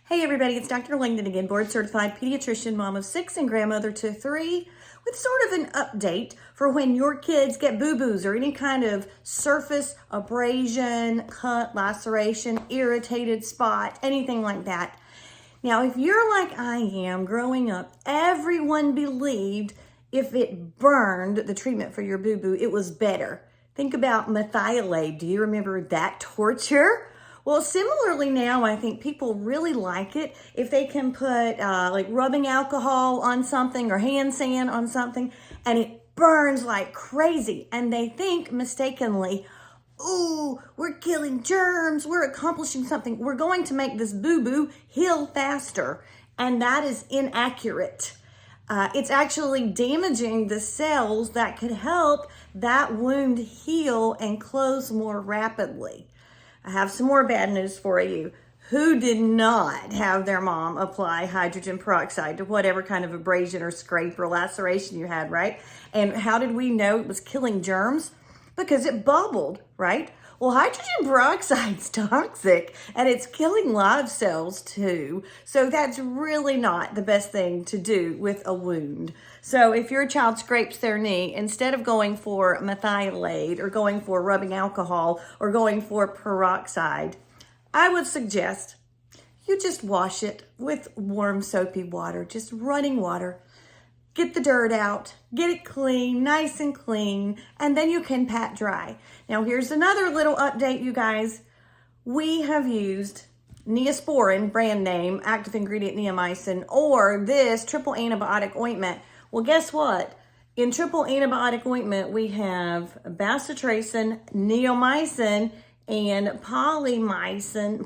Hey everybody, it's Dr. Langdon again, board certified pediatrician, mom of 6 and grandmother to 3, with sort of an update for when your kids get boo-boos or any kind of surface abrasion, cut, laceration, irritated spot, anything like that. Now, if you're like I am, growing up, everyone believed if it burned, the treatment for your boo-boo, it was better. Think about methylate. Do you remember that torture? Well, similarly now, I think people really like it if they can put like rubbing alcohol on something or hand sand on something and it burns like crazy. And they think mistakenly, ooh, we're killing germs, we're accomplishing something, we're going to make this boo-boo heal faster. And that is inaccurate. It's actually damaging the cells that could help that wound heal and close more rapidly. I have some more bad news for you. Who did not have their mom apply hydrogen peroxide to whatever kind of abrasion or scrape or laceration you had, right? And how did we know it was killing germs? Because it bubbled, right? Well, hydrogen peroxide's toxic and it's killing live cells too. So that's really not the best thing to do with a wound. So if your child scrapes their knee, instead of going for methylate or going for rubbing alcohol or going for peroxide, I would suggest you just wash it with warm soapy water, just running water. Get the dirt out, get it clean, nice and clean, and then you can pat dry. Now here's another little update, you guys. We have used Neosporin, brand name, active ingredient neomycin, or this triple antibiotic ointment. Well, guess what? In triple antibiotic ointment, we have bacitracin, neomycin, and polymyxin.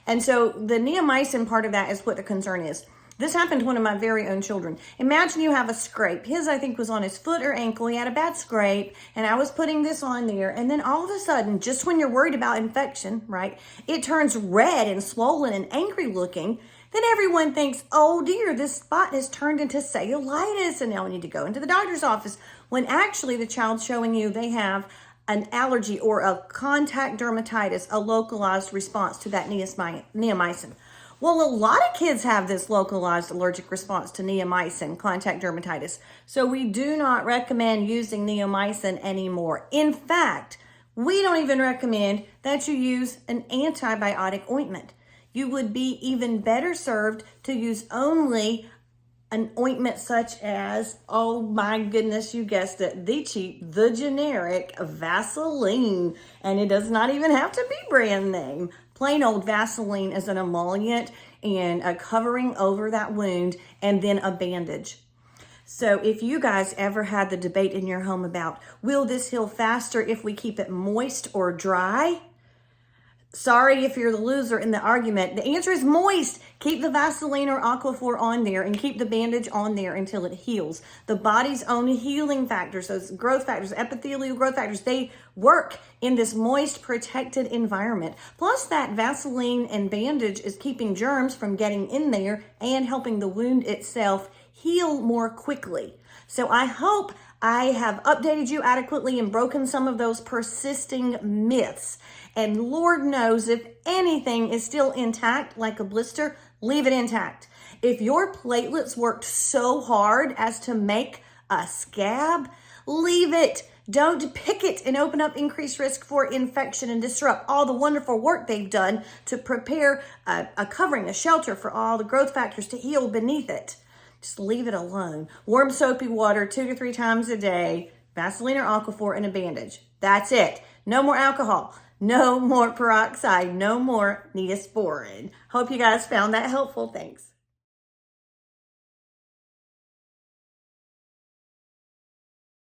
And so the neomycin part of that is what the concern is. This happened to one of my very own children. Imagine you have a scrape. His, I think, was on his foot or ankle. He had a bad scrape, and I was putting this on there. And then all of a sudden, just when you're worried about infection, right, it turns red and swollen and angry looking. Then everyone thinks, oh dear, this spot has turned into cellulitis, and now we need to go into the doctor's office. When actually the child's showing you they have an allergy or a contact dermatitis, a localized response to that neomycin. Well, a lot of kids have this localized allergic response to neomycin, contact dermatitis. So we do not recommend using neomycin anymore. In fact, we don't even recommend that you use an antibiotic ointment. You would be even better served to use only an ointment such as, oh my goodness, you guessed it, the cheap, the generic Vaseline. And it does not even have to be brand name. Plain old Vaseline as an emollient and a covering over that wound, and then a bandage. So if you guys ever had the debate in your home about, will this heal faster if we keep it moist or dry? Sorry if you're the loser in the argument. The answer is moist. Keep the Vaseline or Aquaphor on there and keep the bandage on there until it heals. The body's own healing factors, those growth factors, epithelial growth factors, they work in this moist, protected environment. Plus that Vaseline and bandage is keeping germs from getting in there and helping the wound itself heal more quickly. So I hope I have updated you adequately and broken some of those persisting myths. And Lord knows if anything is still intact, like a blister, leave it intact. If your platelets worked so hard as to make a scab, leave it. Don't pick it and open up increased risk for infection and disrupt all the wonderful work they've done to prepare a covering, a shelter for all the growth factors to heal beneath it. Just leave it alone. Warm soapy water 2 to 3 times a day, Vaseline or Aquaphor, and a bandage. That's it. No more alcohol. No more peroxide. No more Neosporin. Hope you guys found that helpful. Thanks.